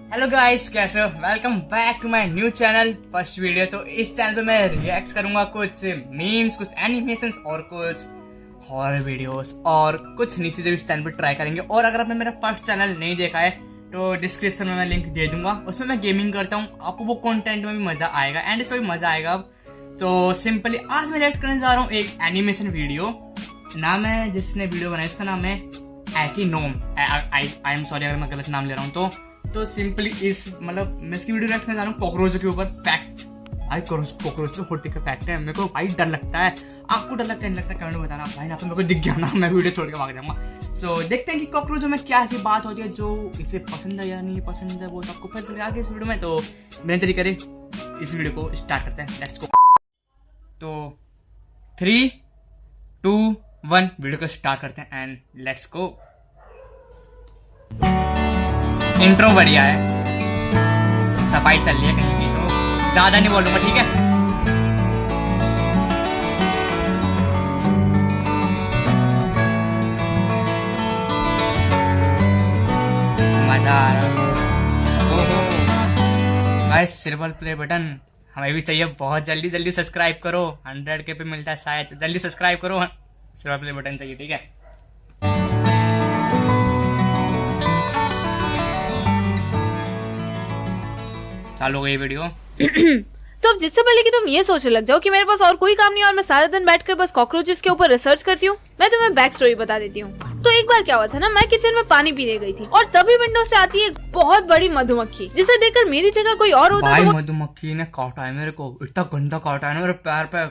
Hello guys, कैसे हो? Welcome back to my new channel first video. तो इस चैनल पे मैं रिएक्ट करूंगा कुछ मीम्स, कुछ एनिमेशंस और कुछ हॉरर वीडियोस और कुछ नीचे से भी इस चैनल पे ट्राई करेंगे। और अगर आपने मेरा फर्स्ट चैनल नहीं देखा है तो डिस्क्रिप्शन में मैं लिंक दे दूंगा। उसमें मैं गेमिंग करता हूँ, आपको वो कंटेंट में भी मजा आएगा एंड इसमें भी मजा आएगा। अब तो सिंपली आज मैं रिएक्ट करने जा रहा हूँ एक एनिमेशन वीडियो। नाम है, जिसने वीडियो बनाया इसका नाम है एक्नोम। आई एम सॉरी अगर मैं गलत नाम ले रहा हूँ। तो सिंपली इस मतलब मैं इसकी वीडियो रखने जा रहा हूँ कॉकरोच के ऊपर। फैक्ट भाई, कॉकरोच तो फोर्टी का फैक्ट है। मेरे को भाई डर लगता है। आपको डर लगता है नहीं लगता कमेंट में बताना भाई। ना तो मेरे को दिख गया ना, मैं वीडियो छोड़ के भाग जाऊंगा। सो देखते हैं कि कॉकरोचों में क्या ऐसी बात होती है जो इसे पसंद है या नहीं पसंद है, वो तो आपको पता चलेगा आगे इस वीडियो में। तो मेरे तरीके करे इस वीडियो को स्टार्ट करते हैं। Let's go. तो 3, 2, 1 वीडियो को स्टार्ट करते हैं एंड लेट्स गो। इंट्रो बढ़िया है, सफाई चल रही है कहीं की, तो ज्यादा नहीं बोलूंगा, ठीक है। मजा आ रहा है गाइस। सिल्वर प्ले बटन हमें भी चाहिए बहुत जल्दी। जल्दी सब्सक्राइब करो, 100K पे मिलता है शायद। जल्दी सब्सक्राइब करो, सिल्वर प्ले बटन चाहिए, ठीक है। चालू हो गई वीडियो। तो अब जिससे पहले कि तुम ये सोचने लग जाओ कि मेरे पास और कोई काम नहीं और मैं सारा दिन बैठकर बस कॉकरोचेस के ऊपर रिसर्च करती हूँ, मैं तुम्हें बैक स्टोरी बता देती हूँ। तो एक बार क्या हुआ था ना, मैं किचन में पानी पीने गई थी और तभी विंडो से आती है एक बहुत बड़ी मधुमक्खी, जिसे देखकर मेरी जगह कोई और होता भाई, मधुमक्खी ने काटा है मेरे को, इतना गंदा काटा है ना मेरे पैर पे।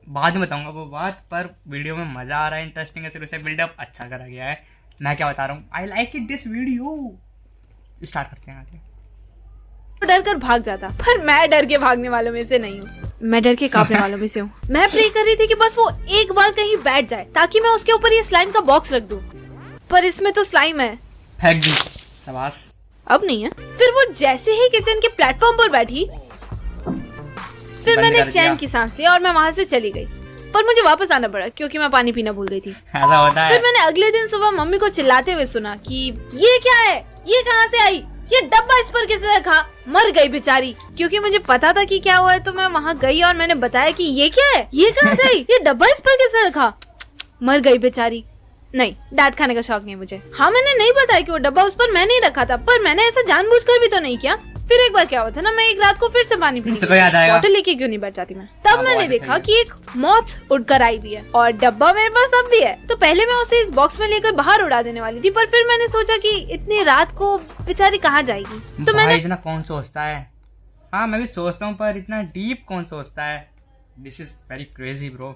बाद में बताऊंगा वो बात, पर वीडियो में मजा आ रहा है, इंटरेस्टिंग है, उसे बिल्डअप अच्छा करा गया है। मैं क्या बता रहा हूँ, I like it this video. Start करते हैं आगे। डर कर भाग जाता, पर मैं डर के भागने वालों में से नहीं हूँ, मैं डर के कांपने वालों में से हूँ। मैं प्रे कर रही थी कि बस वो एक बार कहीं बैठ जाए ताकि मैं उसके ऊपर ये स्लाइम का बॉक्स रख दूं, पर इसमें तो स्लाइम है। फेंक दी, शाबाश। अब नहीं है। फिर वो जैसे ही किचन के प्लेटफॉर्म पर बैठी, फिर मैंने चैन की सांस ली और मैं वहाँ से चली गई। पर मुझे वापस आना पड़ा क्योंकि मैं पानी पीना भूल गई थी। ऐसा होता है। फिर मैंने अगले दिन सुबह मम्मी को चिल्लाते हुए सुना कि ये क्या है, ये कहाँ से आई, ये डब्बा इस पर किसने रखा। मर गई बेचारी। क्योंकि मुझे पता था कि क्या हुआ है तो मैं वहाँ गई और मैंने बताया कि ये क्या है, ये कहाँ से आई, ये डब्बा इस पर किसने रखा। मर गई बेचारी। नहीं, डांट खाने का शौक नहीं मुझे। हाँ, मैंने नहीं बताया कि वो डब्बा उस पर मैंने ही रखा था, पर मैंने ऐसा जानबूझकर भी तो नहीं किया। फिर एक बार क्या हुआ था ना, मैं एक रात को फिर से पानी पीने बॉटल लेके क्यों नहीं बैठ जाती मैं। तब मैंने देखा कि एक मॉथ उड़कर आई भी है और डब्बा मेरे पास अब भी है। तो पहले मैं उसे इस बॉक्स में लेकर बाहर उड़ा देने वाली थी, पर फिर मैंने सोचा कि इतनी रात को बेचारी कहाँ जाएगी। तो मैंने इतना कौन सोचता है। हाँ, मैं भी सोचता हूँ, पर इतना डीप कौन सोचता है। This is very crazy bro.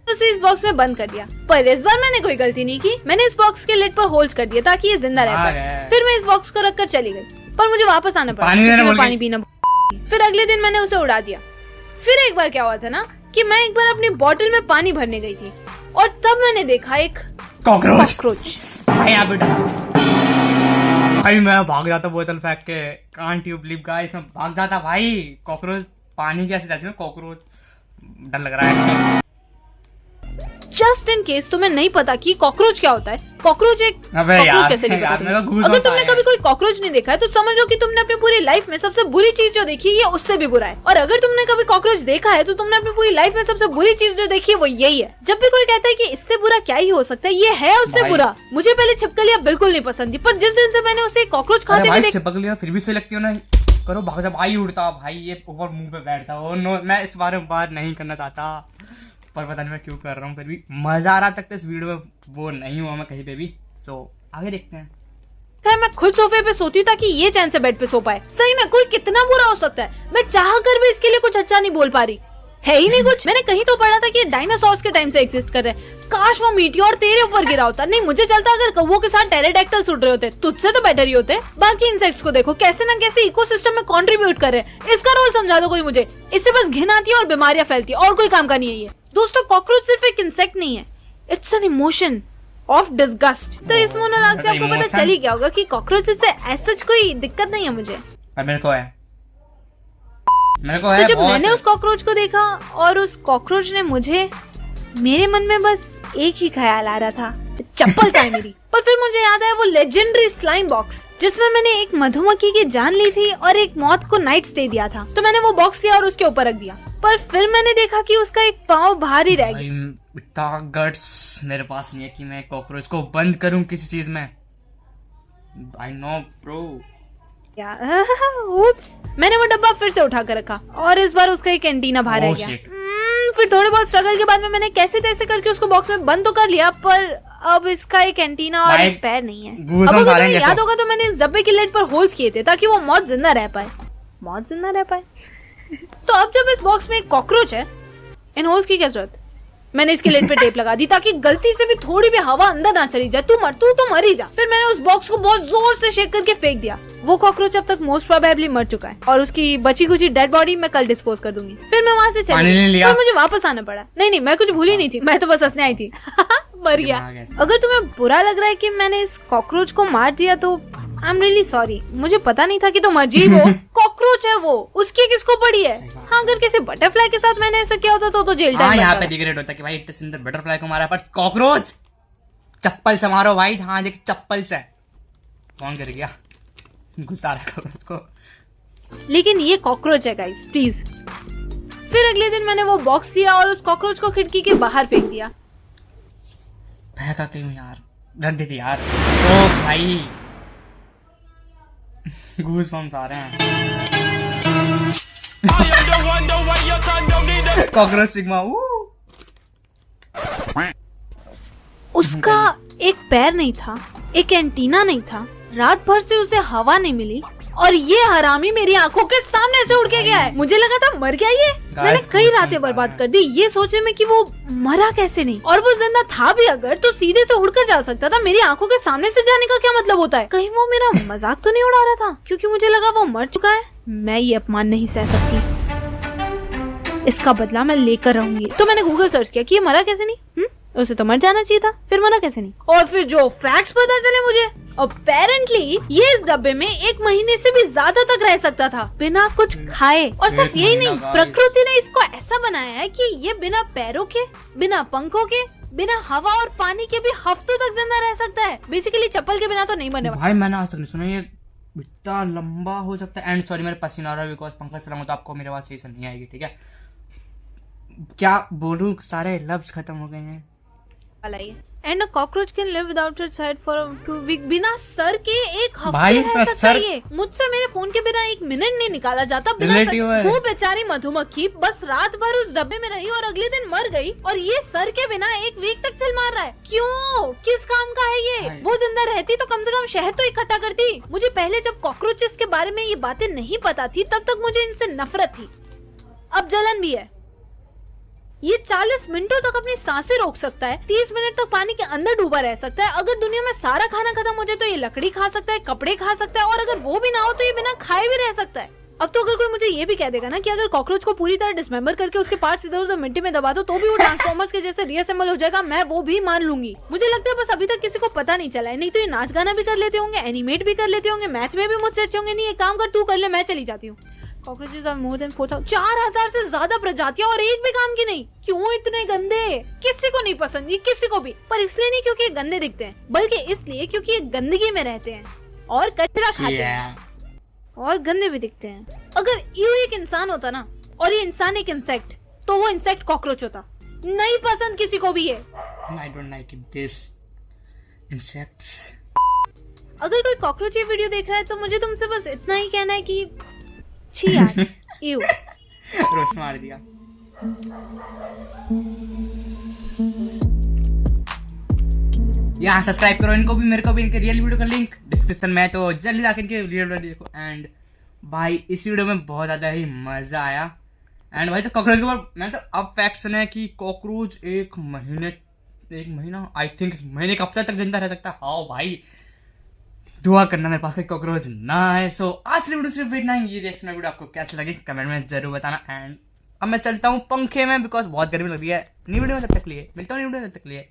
उसे इस बॉक्स में बंद कर दिया, पर इस बार मैंने कोई गलती नहीं की। मैंने इस बॉक्स के लिड पर होल्स कर दिया ताकि ये जिंदा रह पाए। फिर मैं इस बॉक्स को रखकर चली गई, पर मुझे वापस आना पड़ा पानी पीना। फिर अगले दिन मैंने उसे उड़ा दिया। फिर एक बार क्या हुआ था ना कि मैं एक बार अपनी बोतल में पानी भरने गई थी और तब मैंने देखा एक कॉकरोच। भाई मैं भाग जाता बोतल फेंक के। कांट यू बिलीव गाइस, मैं भाग जाता भाई। कॉकरोच पानी कैसे जैसे कॉकरोच, डर लग रहा है। जस्ट इन केस तुम्हें नहीं पता कि कॉकरोच क्या होता है, कॉकरोच एक कॉकरोच कैसे नहीं पता तुम्हें? अगर तुमने कभी कोई कॉकरोच नहीं देखा है तो समझ लो कि तुमने अपनी पूरी लाइफ में सबसे बुरी चीज जो देखी है ये उससे भी बुरा है। और अगर तुमने कभी कॉकरोच देखा है तो तुमने अपनी पूरी लाइफ में सबसे बुरी चीज जो देखी है वो यही है। जब भी कोई कहता है कि इससे बुरा क्या ही हो सकता है, ये है उससे बुरा। मुझे पहले छिपकलियां बिल्कुल नहीं पसंद थी, पर जिस दिन से मैंने उसे कॉकरोच खाते हुए छिपकलियां फिर भी से लगती हो ना, करो भाग जा भाई। उड़ता भाई, ये ऊपर मुंह पे बैठता। ओ नो, मैं इस बारे में बात नहीं करना चाहता, पर पता नहीं मैं क्यों कर रहा हूँ। फिर भी मजा आ रहा तक तो इस वीडियो में वो नहीं हुआ मैं कहीं पे भी। तो आगे देखते हैं। मैं खुद सोफे पे सोती हूँ ताकि ये चैन से बेड पे सो पाए। सही में कोई कितना बुरा हो सकता है, मैं चाह कर भी इसके लिए कुछ अच्छा नहीं बोल पा रही है ही नहीं कुछ। मैंने कहीं तो पढ़ा था कि ये डायनासोर्स के टाइम से एग्जिस्ट कर रहे हैं। काश वो मीटियोर तेरे ऊपर गिरा होता। नहीं, मुझे चलता अगर कौवों के साथ टेरेडेक्टल्स उड़ रहे होते, तुझसे तो बेटर ही होते। बाकी इंसेक्ट्स को देखो कैसे न कैसे इकोसिस्टम में कंट्रीब्यूट कर रहे हैं। इसका रोल समझा दो कोई मुझे। इससे बस घिन आती है और बीमारियां फैलती है और कोई काम का नहीं है ये। दोस्तों, कॉकरोच सिर्फ एक इंसेक्ट नहीं है, it's an emotion of disgust. तो इस मोनोलॉग से आपको पता चल ही गया होगा कि कॉकरोच से ऐसा कोई दिक्कत नहीं है मुझे। मेरे को है। तो जब मैंने उस कॉकरोच को देखा और उस कॉकरोच ने मुझे, मेरे मन में बस एक ही ख्याल आ रहा था, चप्पल कहाँ है मेरी। पर फिर मुझे याद आया वो लेजेंडरी स्लाइम बॉक्स जिसमें मैंने एक मधुमक्खी की जान ली थी और एक मौत को नाइट स्टे दिया था। तो मैंने वो बॉक्स लिया और उसके ऊपर रख दिया, पर फिर मैंने देखा कि उसका एक पाँव बाहर ही रह गया। इतना गट्स मेरे पास नहीं है कि मैं कॉकरोच को बंद करूं किसी चीज में। I know bro. उप्स, मैंने वो डब्बा फिर से उठा कर रखा और इस बार उसका एक एंटीना बाहर रह गया। फिर थोड़े बहुत स्ट्रगल के बाद में मैंने कैसे तैसे करके उसको बॉक्स में बंद तो कर लिया, पर अब इसका एक एंटीना और एक पैर नहीं है। अब अगर तुम्हें याद होगा तो मैंने इस डब्बे की लिड पर होल्स किए थे ताकि वो मौत जिंदा रह पाए। तो अब जब इस बॉक्स में एक कॉकरोच है, इन होल्स की क्या जरूरत? मैंने इसके लिड पे टेप लगा दी ताकि गलती से भी थोड़ी भी हवा अंदर ना चली जाए। तू तो मर ही जा। फिर मैंने उस बॉक्स को बहुत जोर से शेक करके फेंक दिया। वो कॉकरोच अब तक मोस्ट प्रोबेबली मर चुका है और उसकी बची कुची डेड बॉडी मैं कल डिस्पोज कर दूंगी। फिर मैं वहाँ से चली गई और मुझे वापस आना पड़ा। नहीं, मैं कुछ भूली नहीं थी, मैं तो बस हंसने आई थी। मर गया। अगर तुम्हें बुरा लग रहा है कि मैंने इस कॉकरोच को मार दिया तो आई एम रियली सॉरी। मुझे पता नहीं था कि तुम अजीब हो। कॉकरोच है वो, उसकी किसको पड़ी है? हाँ, अगर किसी बटरफ्लाई के साथ मैंने ऐसा किया होता तो जेल टाइम। हाँ, यहाँ पे रिग्रेट होता कि भाई इतने सुंदर बटरफ्लाई को मारा, पर कॉकरोच चप्पल से मारो भाई। हाँ देख, चप्पल से कौन कर गया, गुस्सा कॉकरोच को। लेकिन ये कॉकरोच है गाइस, प्लीज। फिर अगले दिन मैंने वो बॉक्स लिया और उस कॉकरोच को खिड़की के बाहर फेंक दिया। फेंका क्यों यार, रख दी थी यार। ओ भाई, गूज़बम्स आ रहे हैं। Cockroach sigma. उसका एक पैर नहीं था, एक एंटीना नहीं था, रात भर से उसे हवा नहीं मिली और ये हरामी मेरी आंखों के सामने से उड़ के गया है। मुझे लगा था मर गया ये। मैंने कई रातें बर्बाद कर दी ये सोचने में कि वो मरा कैसे नहीं, और वो जिंदा था भी अगर तो सीधे से उड़कर जा सकता था। मेरी आंखों के सामने से जाने का क्या मतलब होता है? कहीं वो मेरा मजाक तो नहीं उड़ा रहा था? क्योंकि मुझे लगा वो मर चुका है। मैं ये अपमान नहीं सह सकती, इसका बदला मैं लेकर रहूंगी। तो मैंने गूगल सर्च किया कि ये मरा कैसे नहीं। उसे तो मर जाना चाहिए था, फिर मरा कैसे नहीं? और फिर जो फैक्ट्स पता चले मुझे, अपेरेंटली ये इस डब्बे में 1 महीने से भी ज्यादा तक रह सकता था बिना कुछ खाए। और सिर्फ यही नहीं, प्रकृति ने इसको ऐसा बनाया है कि ये बिना पैरों के, बिना पंखों के, बिना हवा और पानी के भी हफ्तों तक जिंदा रह सकता है। बेसिकली चप्पल के बिना तो नहीं बने। भाई मैंने आज तक नहीं सुना ये इतना लंबा हो सकता है। एंड सॉरी, मेरे पसीना आ रहा है बिकॉज पंखा चलाऊंगा तो आपको मेरे आवाज सही से नहीं आएगी, ठीक है? क्या बोलूं, सारे लफ्ज खत्म हो गए हैं। And cockroach can live without its head for 2 week. बिना सर के 1 हफ्ते रह सकता है ये। मुझसे मेरे फोन के बिना 1 मिनट नहीं निकाला जाता। बिना सर, वो बेचारी मधुमक्खी बस रात भर उस डब्बे में रही और अगले दिन मर गई, और ये सर के बिना 1 वीक तक चल मार रहा है। क्यों? किस काम का है ये? वो जिंदा रहती तो कम से कम शहद तो इकट्ठा करती। मुझे पहले जब कॉकरोचेस के बारे में ये बातें नहीं पता थी तब तक मुझे इनसे नफरत थी, अब जलन भी है। ये 40 मिनटों तक अपनी सांसें रोक सकता है, 30 मिनट तक पानी के अंदर डूबा रह सकता है। अगर दुनिया में सारा खाना खत्म हो जाए तो ये लकड़ी खा सकता है, कपड़े खा सकता है, और अगर वो भी ना हो तो ये बिना खाए भी रह सकता है। अब तो अगर कोई मुझे ये भी कह देगा ना कि अगर कॉकरोच को पूरी तरह डिसमेंबर करके उसके पार्ट्स इधर उधर मिट्टी में दबा दो तो भी वो ट्रांसफॉर्मर्स के जैसे रीअसेंबल हो जाएगा, मैं वो भी मान लूंगी। मुझे लगता है बस अभी तक किसी को पता नहीं चला है। नहीं तो ये नाच गाना भी कर लेते होंगे, एनिमेट भी कर लेते होंगे, मैथ में भी मुझसे अच्छे होंगे। नहीं, एक काम कर, तू कर ले, मैं चली जाती हूँ। कॉकरोचेस आर मोर देन 4000 से ज्यादा प्रजातियां और एक भी काम की नहीं। क्यों इतने गंदे? किसी को नहीं पसंद ये, किसी को भी। पर इसलिए नहीं क्योंकि ये गंदे दिखते हैं, बल्कि इसलिए क्योंकि ये गंदगी में रहते हैं और कचरा खाते हैं और गंदे भी दिखते हैं। अगर यू एक इंसान होता ना और ये इंसान एक इंसेक्ट, तो वो इंसेक्ट कॉकरोच होता। नहीं पसंद किसी को भी ये। I don't like this insects. अगर कोई कॉकरोच ये वीडियो देख रहा है तो मुझे तुमसे बस इतना ही कहना है कि छी यार, यू रोश मार दिया। यहाँ सब्सक्राइब करो इनको भी, मेरे को भी। इनके रियल वीडियो का लिंक डिस्क्रिप्शन में है, तो जल्दी जाकर इनके रियल वीडियो देखो। एंड भाई इस वीडियो में बहुत ज्यादा ही मजा आया। एंड भाई तो कॉकरोच के ऊपर मैंने तो अब फैक्ट सुना है कि कॉकरोच 1 महीना आई थिंक महीने का हफ्ते तक जिंदा रह सकता है। हाँ भाई, दुआ करना मेरे पास कोई कॉकरोच ना है। सो आज की वीडियो सिर्फ इतना ही। ये रिएक्शन वीडियो आपको कैसे लगी कमेंट में जरूर बताना। एंड अब मैं चलता हूँ पंखे में बिकॉज बहुत गर्मी लग रही है। न्यू वीडियो में तब तक लिए मिलता हूँ, न्यू वीडियो में तब तक लिए